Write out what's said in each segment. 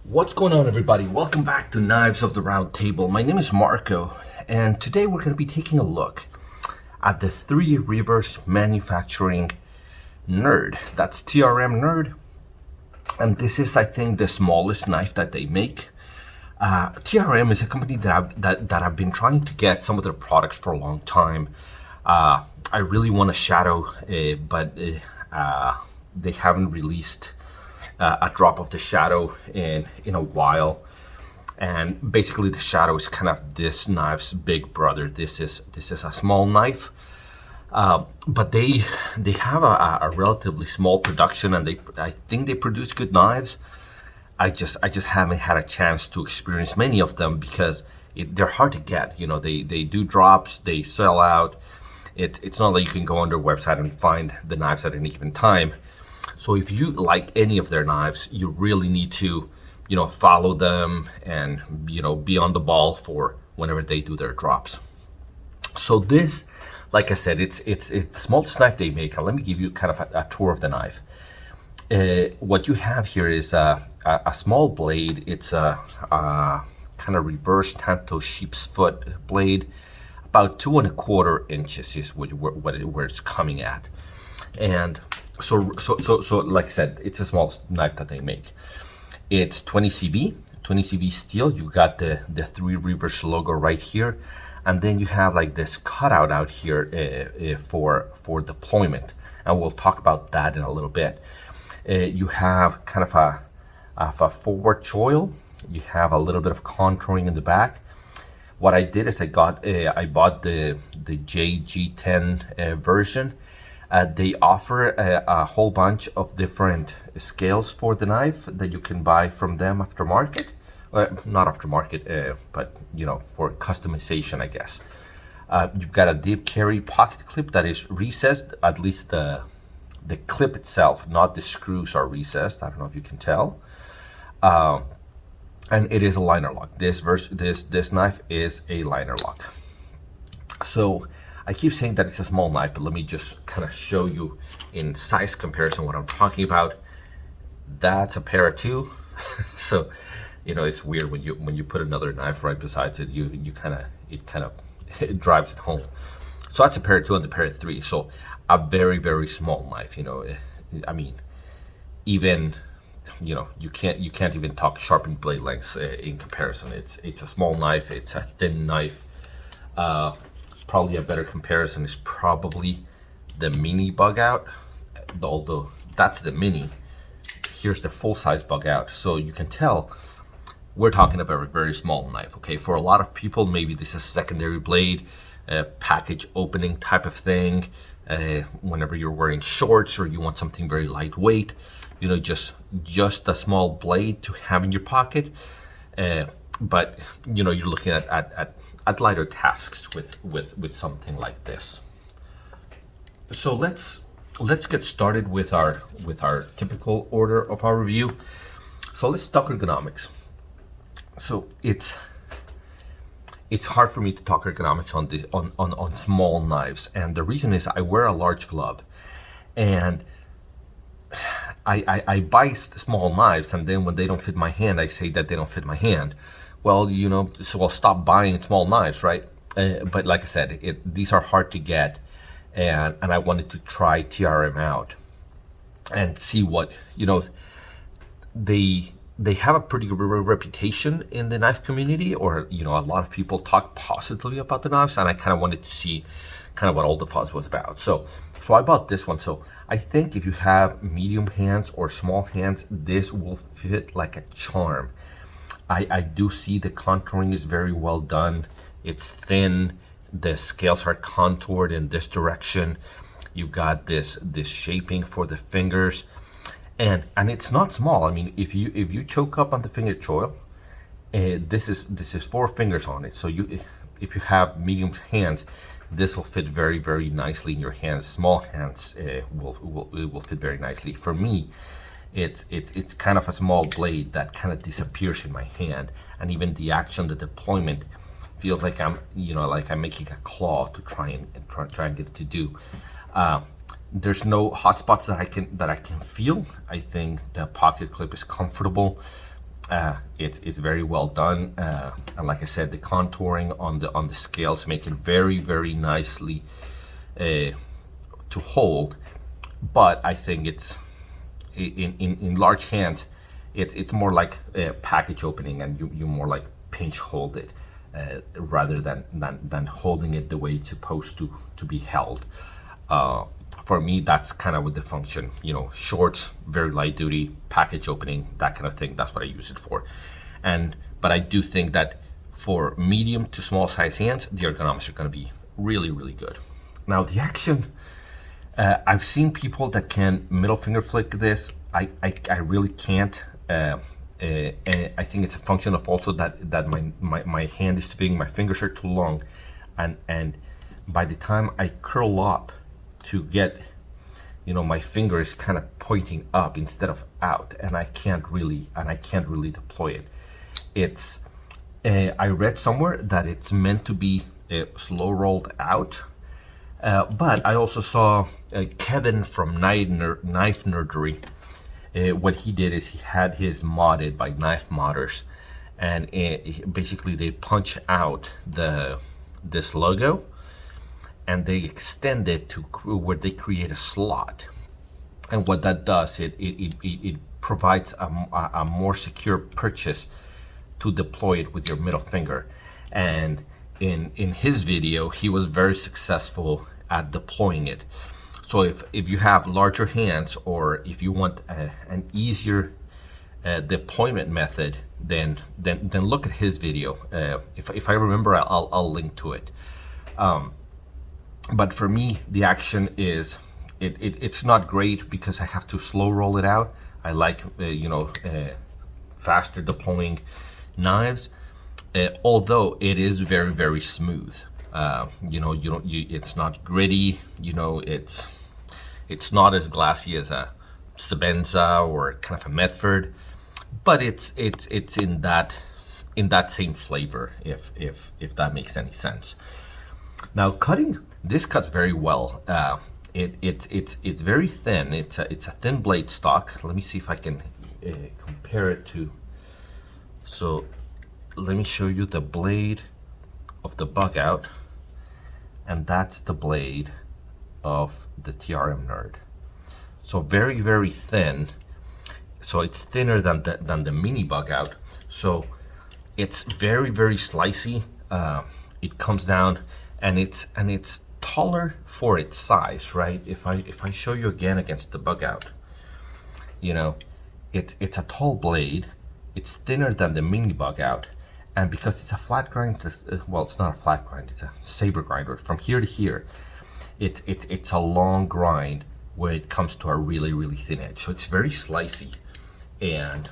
What's going on, everybody? Welcome back to Knives of the Round Table. My name is Marco, and today we're going to be taking a look at the 3 Rivers Manufacturing Nerd. That's TRM Nerd, and this is, I think, the smallest knife that they make. TRM is a company that I've been trying to get some of their products for a long time. I really want a Shadow, but they haven't released a drop of the Shadow in a while, and basically the Shadow is kind of this knife's big brother. This is a small knife, but they have a relatively small production, and I think they produce good knives. I just haven't had a chance to experience many of them because they're hard to get. You know, they do drops, they sell out. It's not like you can go on their website and find the knives at any given time. So if you like any of their knives, you really need to, follow them and, be on the ball for whenever they do their drops. So this, like I said, it's the smallest knife they make. Let me give you kind of a tour of the knife. What you have here is a small blade. It's a kind of reverse tanto sheep's foot blade. About 2¼ inches is where it's coming at. And so like I said, it's the smallest knife that they make. It's 20 CV steel. You got the 3 Rivers logo right here, and then you have like this cutout out here for deployment, and we'll talk about that in a little bit. You have kind of a forward choil. You have a little bit of contouring in the back. What I did is I bought the JG10 version. They offer a whole bunch of different scales for the knife that you can buy from them aftermarket. Not aftermarket, but for customization, I guess. You've got a deep carry pocket clip that is recessed. At least the clip itself, not the screws, are recessed. I don't know if you can tell. And it is a liner lock. This knife is a liner lock. So I keep saying that it's a small knife, but let me just kind of show you in size comparison what I'm talking about. That's a para 2. So, it's weird when you put another knife right beside it, it drives it home. So that's a para 2 and the para 3. So a very, very small knife, I mean, even, you can't even talk sharpened blade lengths in comparison. It's a small knife, it's a thin knife. Probably a better comparison is probably the mini bug out, although that's the mini. Here's the full-size bug out. So you can tell we're talking about a very small knife. Okay, for a lot of people, maybe this is a secondary blade, package opening type of thing. Whenever you're wearing shorts or you want something very lightweight, just a small blade to have in your pocket. But you're looking at lighter tasks with something like this. So let's get started with our typical order of our review. So let's talk ergonomics. So it's hard for me to talk ergonomics on small knives, and the reason is I wear a large glove, and I buy small knives, and then when they don't fit my hand, I say that they don't fit my hand. Well, so I'll stop buying small knives, right? But like I said, these are hard to get, and I wanted to try TRM out and see what, they have a pretty good reputation in the knife community, or, a lot of people talk positively about the knives, and I kind of wanted to see kind of what all the fuss was about. So I bought this one. So I think if you have medium hands or small hands, this will fit like a charm. I do see the contouring is very well done. It's thin. The scales are contoured in this direction. You got this shaping for the fingers, and it's not small. I mean, if you choke up on the finger choil, this is 4 fingers on it. So if you have medium hands, this will fit very, very nicely in your hands. Small hands will fit very nicely. For me, it's kind of a small blade that kind of disappears in my hand, and even the action, the deployment, feels like I'm making a claw to try and get it to do. There's no hot spots that I can feel. I think the pocket clip is comfortable. It's very well done, and like I said, the contouring on the scales make it very nicely to hold. But I think it's in large hands, it's more like a package opening, and you more like pinch hold it rather than holding it the way it's supposed to be held. For me, that's kind of with the function, you know, shorts, very light duty, package opening, that kind of thing. That's what I use it for. But I do think that for medium to small size hands, the ergonomics are going to be really good. Now the action, I've seen people that can middle finger flick this. I really can't. And I think it's a function of also that my hand is too big, my fingers are too long, and by the time I curl up to get, you know, my finger is kind of pointing up instead of out, and I can't really deploy it. It's I read somewhere that it's meant to be slow rolled out, but I also saw Kevin from Knife Nerdery. What he did is he had his modded by knife modders, and basically they punch out this logo, and they extend it to where they create a slot. And what that does, it provides a more secure purchase to deploy it with your middle finger. And in his video, he was very successful at deploying it. So if you have larger hands, or if you want an easier deployment method, then look at his video. If I remember, I'll link to it. But for me, the action is it's not great because I have to slow roll it out. I like faster deploying knives, although it is very smooth. It's not gritty. You know, it's not as glassy as a Sabenza or kind of a Medford, but it's in that same flavor, if that makes any sense. Now cutting, this cuts very well. It's very thin. It's a thin blade stock. Let me see if I can compare it to. So let me show you the blade of the bug out, and that's the blade of the TRM Nerd. So very thin. So it's thinner than the mini bug out. So it's very slicey. It comes down, and it's taller for its size, right? If I show you again against the bug out, you know, it's a tall blade. It's thinner than the mini bug out, and because it's a flat grind, well, it's not a flat grind, it's a saber grinder. From here to here, it's a long grind where it comes to a really thin edge. So it's very slicey and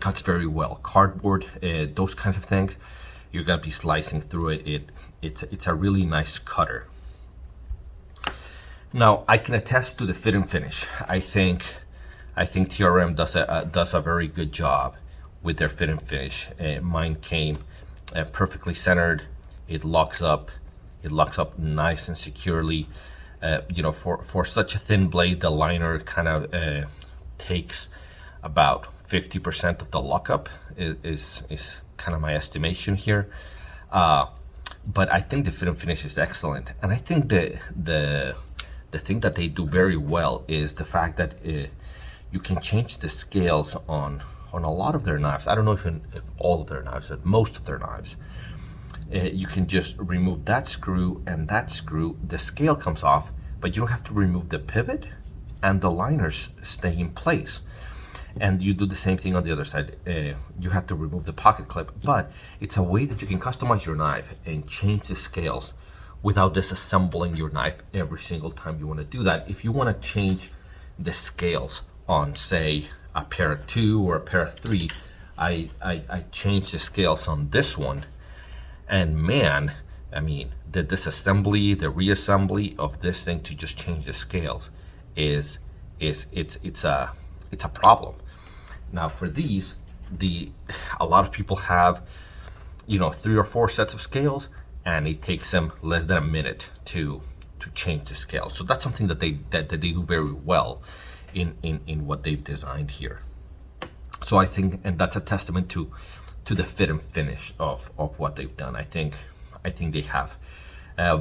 cuts very well. Cardboard, those kinds of things, you're gonna be slicing through it. It's a really nice cutter. Now I can attest to the fit and finish. I think TRM does a very good job with their fit and finish. Mine came perfectly centered. It locks up nice and securely. For such a thin blade, the liner kind of takes about 50% of the lockup. Is kind of my estimation here. But I think the fit and finish is excellent, and I think the thing that they do very well is the fact that you can change the scales on a lot of their knives. I don't know if all of their knives, but most of their knives. You can just remove that screw and that screw, the scale comes off, but you don't have to remove the pivot, and the liners stay in place. And you do the same thing on the other side. You have to remove the pocket clip, but it's a way that you can customize your knife and change the scales without disassembling your knife every single time you want to do that. If you want to change the scales on, say, a pair of 2 or a pair of 3, I changed the scales on this one, and man, I mean, the disassembly, the reassembly of this thing to just change the scales it's a problem. Now for these, a lot of people have 3 or 4 sets of scales, and it takes them less than a minute to change the scales. So that's something that they do very well in what they've designed here. So I think, and that's a testament to the fit and finish of what they've done. I think they have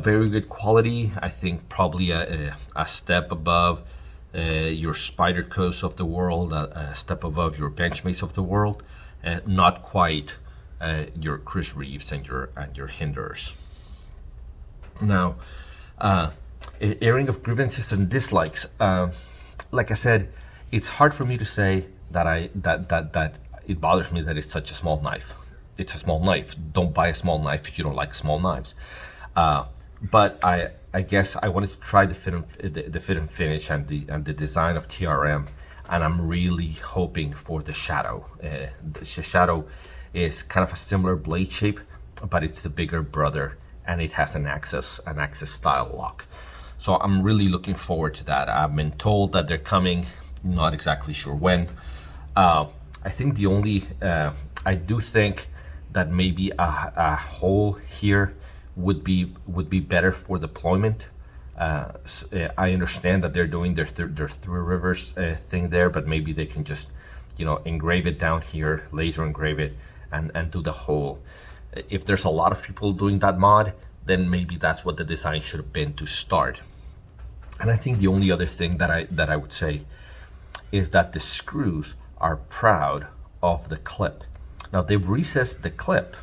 very good quality. I think probably a step above your Spydercos of the world, a step above your Benchmates of the world, not quite your Chris Reeves and your Hinders. Now, airing of grievances and dislikes. Like I said, it's hard for me to say that it bothers me that it's such a small knife. It's a small knife. Don't buy a small knife if you don't like small knives. But I guess I wanted to try the fit and finish and the design of TRM, and I'm really hoping for the shadow. The shadow is kind of a similar blade shape, but it's the bigger brother, and it has an axis style lock. So I'm really looking forward to that. I've been told that they're coming, not exactly sure when. I think the only, I do think that maybe a hole here would be better for deployment. I understand that they're doing their Three Rivers thing there, but maybe they can just, engrave it down here, laser engrave it, and do the hole. If there's a lot of people doing that mod, then maybe that's what the design should have been to start. And I think the only other thing that I would say is that the screws are proud of the clip. Now they've recessed the clip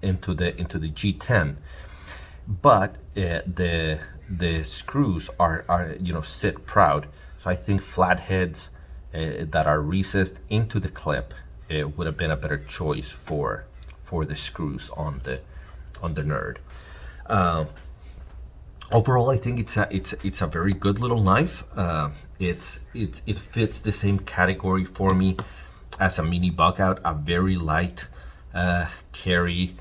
into the G10, but the screws are sit proud. So I think flatheads that are recessed into the clip would have been a better choice for the screws on the Nerd. Overall, I think it's a very good little knife. It fits the same category for me as a mini bug out, a very light carry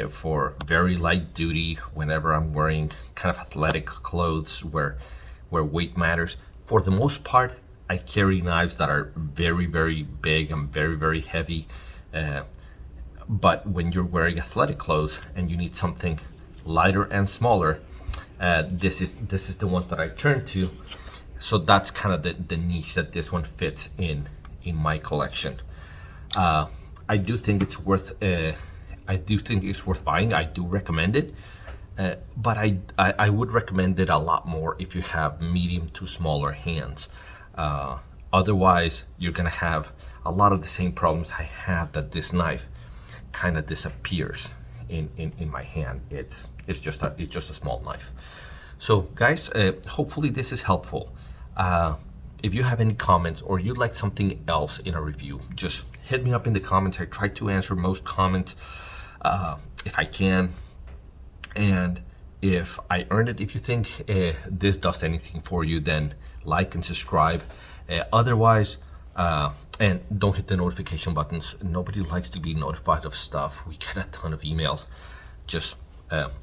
for very light duty whenever I'm wearing kind of athletic clothes where weight matters. For the most part, I carry knives that are very, very big and very, very heavy. But when you're wearing athletic clothes and you need something lighter and smaller, this is the ones that I turn to. So that's kind of the niche that this one fits in my collection. I do think it's worth buying. I do recommend it, but I would recommend it a lot more if you have medium to smaller hands. Otherwise, you're gonna have a lot of the same problems I have, that this knife kind of disappears in my hand. It's just a small knife. So guys, hopefully this is helpful. If you have any comments or you'd like something else in a review, just hit me up in the comments. I try to answer most comments if I can, and if I earned it. If you think this does anything for you, then like and subscribe. Otherwise, and don't hit the notification buttons. Nobody likes to be notified of stuff. We get a ton of emails. Just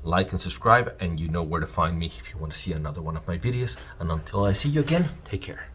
like and subscribe, and you know where to find me if you want to see another one of my videos. And until I see you again, take care.